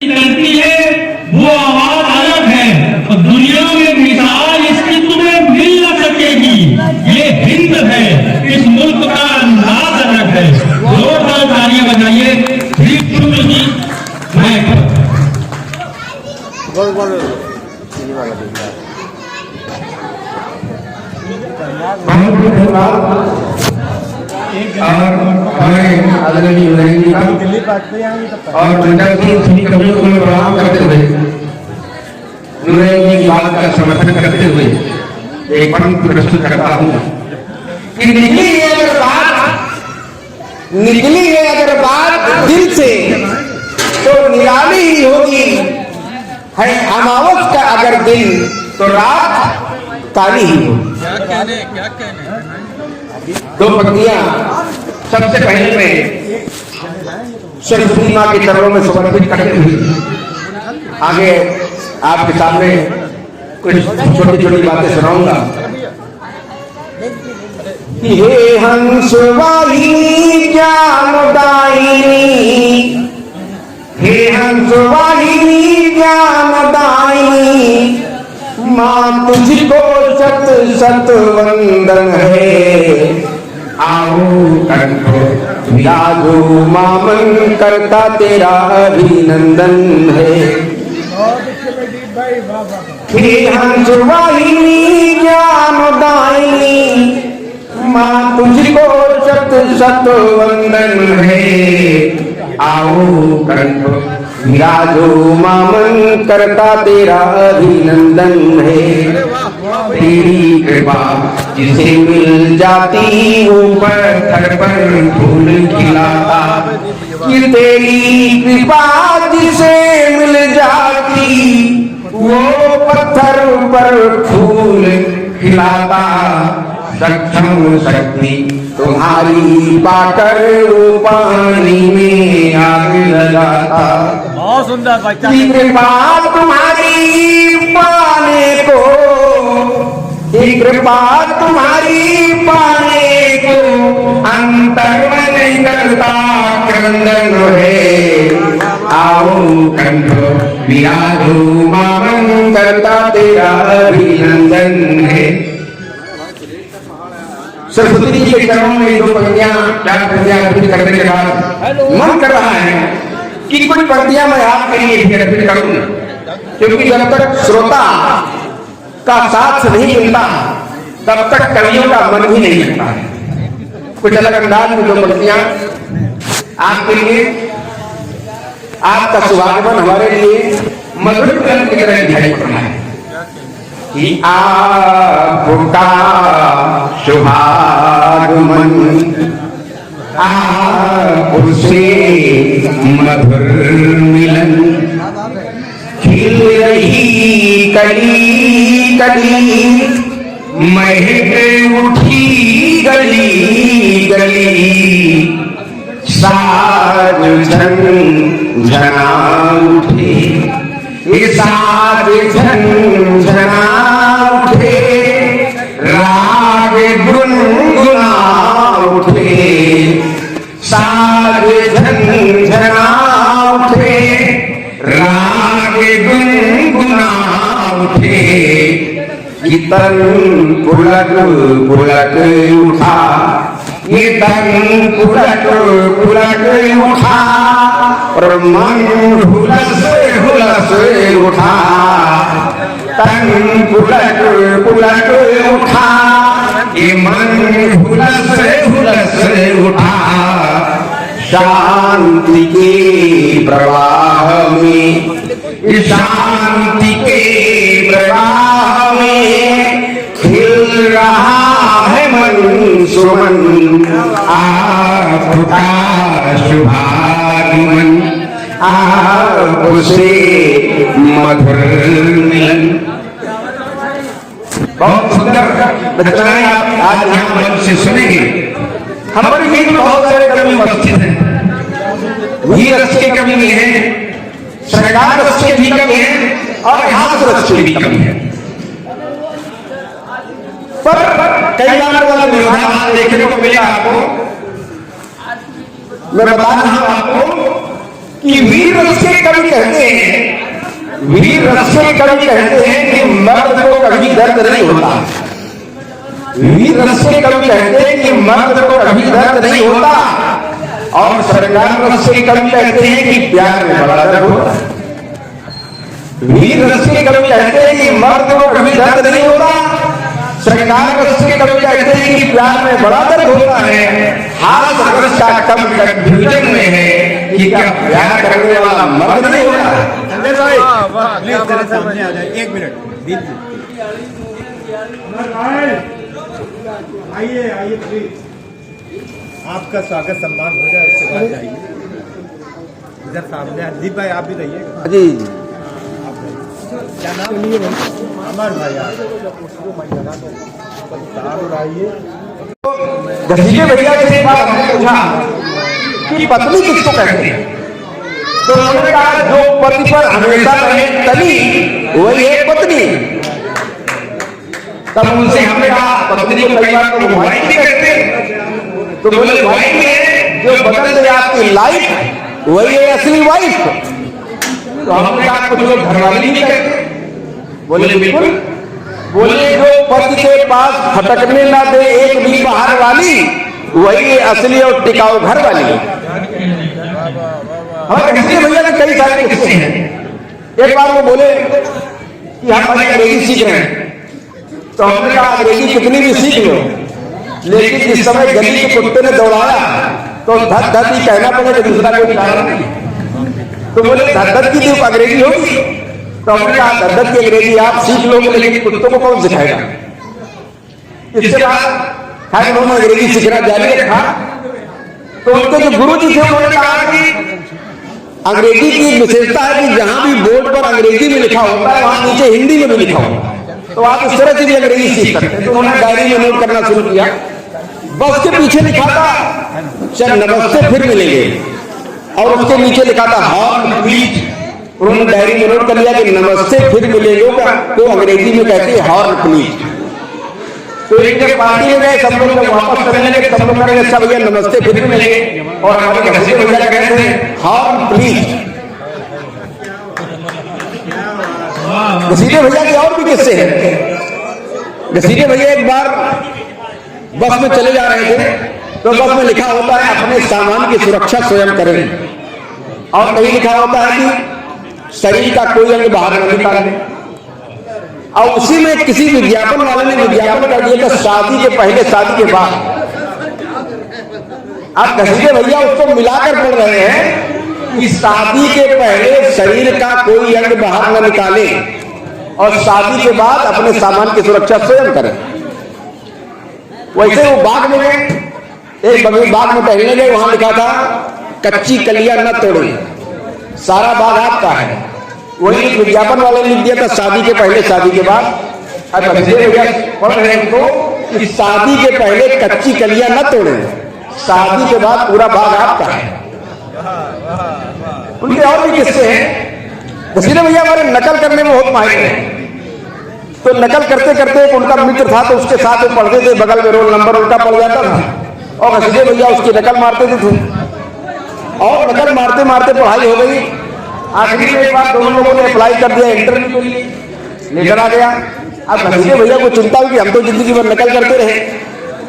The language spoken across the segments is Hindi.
करती है वो आवाज अलग है और दुनिया में मिसाल इसकी तुम्हें मिल न सकेगी। ये हिंद है, इस मुल्क का अंदाज अलग है। जोरदार तालियां बजाइए शुक्र जी। और हमारे आदरणीय नरेंद्र और मंडल की सभी कवियों को मैं प्रणाम करते हुए नरेंद्र जी की बात का समर्थन करते हुए एक पंक्ति प्रस्तुत करता हूँ कि निकली है अगर बात दिल से तो निराली ही होगी, है अमावस का अगर दिन तो रात काली ही होगी। क्या कहने दो पंक्तियां सबसे पहले में सरस्वती मां के चरणों में समर्पित करते हुए आगे आपके सामने कुछ छोटी छोटी बातें सुनाऊंगा। हे हंस वाहिनी ज्ञानदायिनी, हे हंस वाहिनी ज्ञानदायिनी, मां तुझको सत सत वंदन है। आओ कंठो विराजो मामन करता तेरा अभिनंदन है। हे हंस वाहिनी ज्ञानदायिनी, मां तुझको सत सत वंदन है। आओ कंठो विराजो मामन करता तेरा अभिनंदन है। तेरी कृपा जिसे मिल जाती ऊपर थर पर फूल खिलाता, कि तेरी कृपा जिसे मिल जाती वो पत्थर पर फूल खिलाता। सक्षम शक्ति तुम्हारी पाकर वो पानी में आग लगाता। बहुत सुंदर बच्चा। कृपा तुम्हारी पाने को, कृपा तुम्हारी पाने को अंतर में नहीं करता क्रंदन है। आओ कंठो विराजो मामन करता तेरा अभिनंदन है। सरस्वती जी के चरणों में दो पंक्तियां चार पंक्तियां अर्पित करने के बाद मन कर रहा है कि कुछ पंक्तियां मैं आपके लिए भी अर्पित करूं, क्योंकि जब तक श्रोता का साथ नहीं मिलता तब तक कवियों का मन भी नहीं लगता है। कुछ अलग अंदाज में दो पंक्तियां आपके लिए, आपका सुहागमन हमारे लिए मधुर कल की तरह दिखाई पड़ रहा है कि आपका शुभागमन आपसे मधुर मिलन, खिल रही कली कली महक उठी गली गली, साज झंझना उठे साज झंझना उठे, राग गुनगुना उठे साज झंझना उठे, राग गुनगुना उठे। ये तन पुलक पुलक उठा, ये तन पुलक पुलक उठा, और मन हुलस हुलस उठा। तन पुलक पुलक उठा, ये मन हुलस हुलस उठा। शांति के प्रवाह में, शांति के प्रवाह में खिल रहा है मन सुमन। आपका शुभागमन आपसे मधुर मिलन। बहुत सुंदर रचनाएं आप आज यहाँ मन से सुनेंगे। हमारे बीच में बहुत सारे कवि उपस्थित हैं, वीर रस के कवि भी हैं, श्रृंगार रस के भी कवि हैं और हास रस के भी कवि हैं। पर कई बार वाला विरोधाभास देखने को मिलेगा आपको। मैं बता रहा हूं आपको कि वीर रस के कवि कहते हैं वीर रस के कवि कहते हैं कि मर्द को कभी दर्द नहीं होता। वीर रस के कवि कहते हैं कि मर्द को कभी दर्द नहीं होता। और सरकार रस के कवि कहते हैं कि प्यार में बड़ा दर्द होता है। वीर रस के कवि कहते हैं कि मर्द को कभी दर्द नहीं होता। सरकार रस के कवि कहते हैं कि प्यार में बड़ा दर्द होता है। हाथ रस का कम कंफ्यूजन में है कि क्या प्यार करने वाला मर्द नहीं होता। संजय भाई प्लीज तेरे सामने आ जाए, 1 मिनट दीजिए। आइए आइए प्लीज, आपका स्वागत सम्मान हो जाए, उसके बाद जाइए। इधर सामने दीप भाई आप भी रहिएगा जी। क्या नाम है? अमर भाई घसीटे भैया से एक बार हमने पूछा कि पत्नी किसको कहते हैं, तो उन्होंने कहा जो पति पर हमेशा रहे तनी वही है पत्नी। तब उनसे हमने कहा पत्नी को कई बार तो वाइफ भी कहते हैं, तो बोले वाइफ में जो बदल दे आपकी लाइफ वही है असली वाइफ। तो हमने कहा कुछ लोग घरवाली भी कहते, बोले बिल्कुल। बोले जो पति के पास फटकने ना दे एक भी बाहर वाली वही है असली और टिकाऊ घर वाली। हमारे घसीटे भैया ने कई सारे किस्से हैं। एक बार वो बोले कि हम अंग्रेजी सीख रहे हैं, तो हमने कहा अंग्रेजी कितनी भी सीख लो, लेकिन जिस समय गली के कुत्ते ने दौड़ाया तो धक धक ही कहना पड़े कि दूसरा कोई कारण नहीं। तो बोले धक धक की जो अंग्रेजी होगी, तो हमने कहा धक धक की अंग्रेजी आप सीख लोगे, लेकिन कुत्तों को कौन सिखाएगा। इसके बाद खैर उन्होंने अंग्रेजी सीखना जारी रखा। तो उनके जो गुरु जी थे उन्होंने कहा कि अंग्रेजी की विशेषता है कि जहां भी बोर्ड पर अंग्रेजी में लिखा होता है वहां नीचे हिंदी में भी लिखा होता है, तो आप इस तरह से भी अंग्रेजी सीख सकते हैं। तो उन्होंने डायरी में नोट करना शुरू किया। बस के पीछे लिखा था चल नमस्ते फिर मिलेंगे, और उसके नीचे लिखा था हॉर्न प्लीज। उन्होंने डायरी में नोट कर लिया कि नमस्ते फिर मिलेंगे तो अंग्रेजी में कहते हैं हॉर्न प्लीज। तो एक जब पार्टी में गए सब लोग वापस करने लगे, सब लोग करेंगे अच्छा भैया नमस्ते फिर मिलेंगे, और हमारे घसीटे भैया कहते हैं हॉर्न प्लीज। घसीटे भैया के और भी किस्से हैं। घसीटे भैया एक बार बस में चले जा रहे थे, तो बस में लिखा होता है अपने सामान की सुरक्षा स्वयं करें, और कहीं लिखा होता है कि शरीर का कोई अंग बाहर न निकालें। और उसी में किसी विज्ञापन वाले ने विज्ञापन कर दिया था शादी के पहले शादी के बाद। आप घसीटे भैया उसको मिलाकर पढ़ रहे हैं कि शादी के पहले शरीर का कोई अंग बाहर न निकाले और शादी के बाद अपने सामान की सुरक्षा स्वयं करें। वैसे वो बाग में गए, एक बाग में टहलने गए, वहां लिखा था कच्ची कलियां न तोड़े, सारा बाग आपका है। वही विज्ञापन वाले ने लिख दिया था शादी के पहले शादी के बाद। अब पढ़ रहे हैं उनको कि शादी के पहले कच्ची कलियां न तोड़े, शादी के बाद पूरा बाग आपका है। उनके और भी किस्से हैं। घसीटे भैया हमारे नकल करने में बहुत माहिर है। तो नकल करते करते एक उनका मित्र था, तो उसके साथ वो पढ़ते थे, बगल में रोल नंबर उनका पड़ जाता था, और घसीटे भैया उसकी नकल मारते थे। और नकल मारते मारते पढ़ाई हो गई। आखिरी में एक बार दोनों लोगों ने अप्लाई कर दिया इंटरव्यू के लिए, लेटर आ गया। अब घसीटे भैया को चिंता हुई कि हम तो जिंदगी भर नकल करते रहे,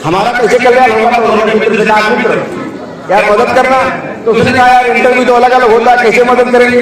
हमारा कैसे कल्याण होगा। तो उन्होंने मित्र से कहा मित्र यार मदद करना। तो उसने कहा यार इंटरव्यू तो अलग अलग होता है, कैसे मदद करेंगे।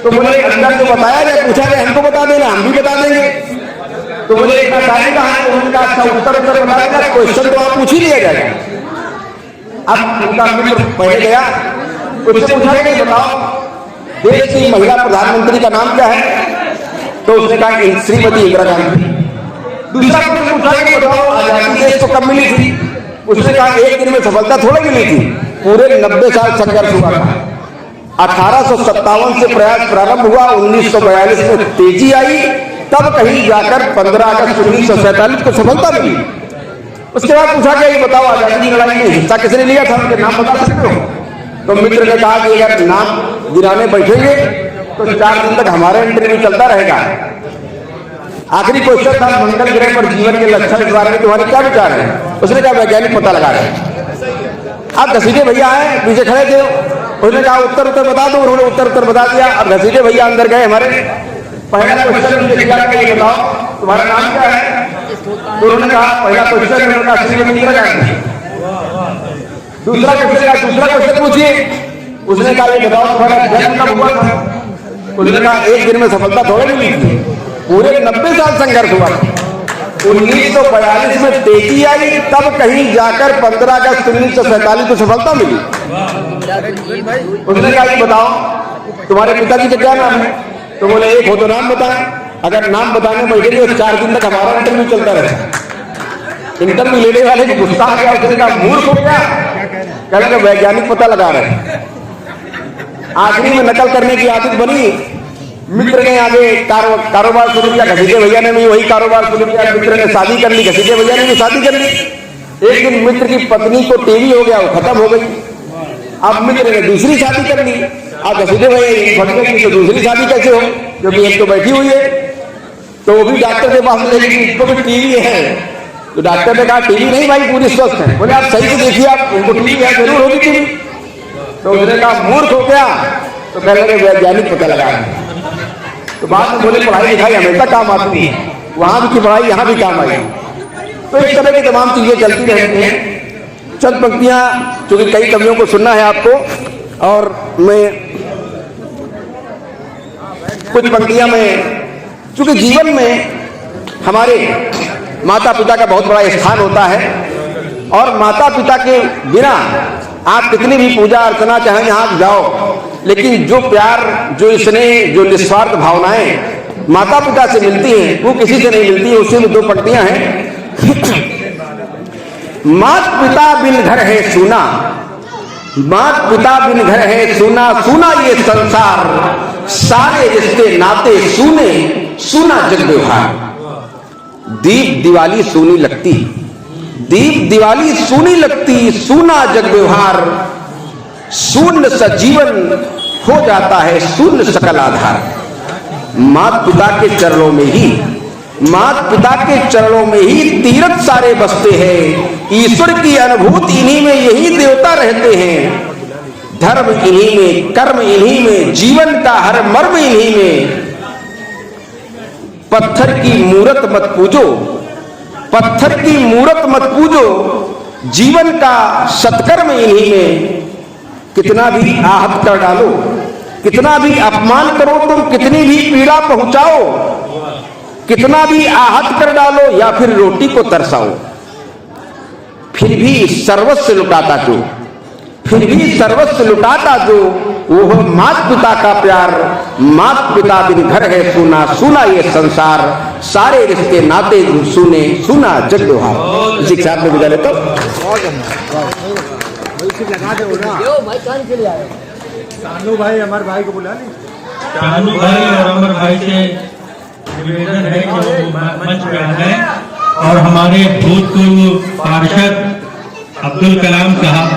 तो बोले अंदर जो बताया जाए, पूछा जाए हमको बता देना, हम भी बता देंगे। तो बोले इतना टाइम कहा है। तो उन्होंने कहा अच्छा उत्तर बता देगा, क्वेश्चन तो आप पूछ ही लिया जाएगा। अब उनका मित्र पहले गया, उससे पूछा कि बताओ देश की महिला प्रधानमंत्री का नाम क्या है। तो उसने कहा श्रीमती इंदिरा गांधी। दूसरा प्रश्न पूछा कि बताओ आजादी देश को कब मिली थी। उसने कहा एक दिन में सफलता थोड़ी मिली थी, पूरे 90 साल संघर्ष हुआ था। 1857 से प्रयास प्रारंभ हुआ, 1942 में तेजी आई, तब कहीं जाकर 15 अगस्त 1947 को सफलता मिली। उसके बाद पूछा कि ये बताओ आजादी की लड़ाई में हिस्सा किसने लिया था, उनके नाम बता सकते हो। तो मित्र ने कहा कि अगर नाम गिराने बैठेंगे तो 4 दिन तक हमारा इंटरव्यू चलता रहेगा। आखिरी क्वेश्चन था मंगल ग्रह पर जीवन के लक्षण के बारे में तुम्हारे क्या विचार है। उसने कहा वैज्ञानिक पता लगा रहे हैं। आप घसीटे भैया आए, पीछे खड़े थे, उसने कहा उत्तर उत्तर बता दो, उन्होंने उत्तर उत्तर बता दिया। अब घसीटे भैया अंदर गए हमारे, पहला क्वेश्चन मुझे किया कि ये बताओ तुम्हारा नाम क्या है? तो उन्होंने कहा पहला क्वेश्चन उन्होंने कहा श्री इंदिरा गांधी। दूसरा क्वेश्चन पूछिए, उसने कहा ये बताओ तुम्हारा जन्म कब हुआ था? उसने कहा एक दिन में सफलता थोड़ी मिली थी, पूरे 90 साल संघर्ष हुआ। 1942 में तेजी आई, तब कहीं जाकर 15 अगस्त 1947 को सफलता मिली। उसने कहा ये बताओ तुम्हारे पिताजी का क्या नाम है? तो बोले एक हो तो नाम बताएं। अगर नाम बताने बैठे तो 4 दिन तक हमारा इंटरव्यू चलता रहता। इंटरव्यू लेने वाले को गुस्सा आ गया, उसने कहा मूर्ख हो गया, कह लगा वैज्ञानिक पता लगा रहे। आखिरी में नकल करने की आदत बनी, मित्र ने आगे कारोबार शुरू किया, घसीटे भैया ने भी वही कारोबार शुरू किया। मित्र ने शादी कर ली, घसीटे भैया ने भी शादी कर ली। एक दिन मित्र की पत्नी को टीवी हो गया, वो खत्म हो गई। अब मित्र ने दूसरी शादी कर ली। अब घसीटे भैया फट गई तो दूसरी शादी कैसे हो, क्योंकि एक तो बैठी हुई है। तो वो भी डॉक्टर के पास ले गई, इसको भी टीवी है। तो डॉक्टर ने कहा टीवी नहीं भाई, पूरी स्वस्थ है। बोले आप सही से देखिए, आप उनको टीवी है, जरूर होगी टीवी। तो उसने कहा मूर्ख हो गया, तो कह लगे वैज्ञानिक पता लगा। तो बाद में बोले पढ़ाई लिखाई हमेशा काम आती है, वहां की पढ़ाई यहाँ भी काम आई। तो इस तरह की तमाम चीजें चलती रहती हैं। चंद पंक्तियां, क्योंकि कई कवियों को सुनना है आपको, और मैं कुछ पंक्तियां में, क्योंकि जीवन में हमारे माता पिता का बहुत बड़ा स्थान होता है, और माता पिता के बिना आप कितनी भी पूजा अर्चना चाहें यहाँ जाओ, लेकिन जो प्यार, जो स्नेह, जो निस्वार्थ भावनाएं माता पिता से मिलती हैं वो किसी से नहीं मिलती है। उससे में 2 पंक्तियां हैं। मात पिता बिन घर है सूना, मात पिता बिन घर है सूना, सूना ये संसार, सारे रिश्ते नाते सूने, सूना जग व्यवहार। दीप दिवाली सूनी लगती, दीप दिवाली सूनी लगती, सूना जग व्यवहार, शून्य सा जीवन हो जाता है, शून्य सकल आधार। मात पिता के चरणों में ही, मात पिता के चरणों में ही तीर्थ सारे बसते हैं। ईश्वर की अनुभूति इन्हीं में, यही देवता रहते हैं। धर्म इन्हीं में, कर्म इन्हीं में, जीवन का हर मर्म इन्हीं में। पत्थर की मूरत मत पूजो, पत्थर की मूरत मत पूजो, जीवन का सत्कर्म इन्हीं में। कितना भी आहत कर डालो, कितना भी अपमान करो तुम, कितनी भी पीड़ा पहुंचाओ, कितना भी आहत कर डालो या फिर रोटी को तरसाओ, फिर भी सर्वस्व लुटाता जो, फिर भी सर्वस्व लुटाता जो, वो मात पिता का प्यार। मात पिता बिन घर है सूना, सूना ये संसार, सारे रिश्ते नाते सूने, सूना जग व्यवहार। इसी के साथ में गुजारे तो लगा दो ना। सानू भाई अमर भाई को बुला ली। सानू भाई और अमर भाई से निवेदन है कि वो मंच पे आ जाएं, और हमारे भूतपूर्व पार्षद अब्दुल कलाम साहब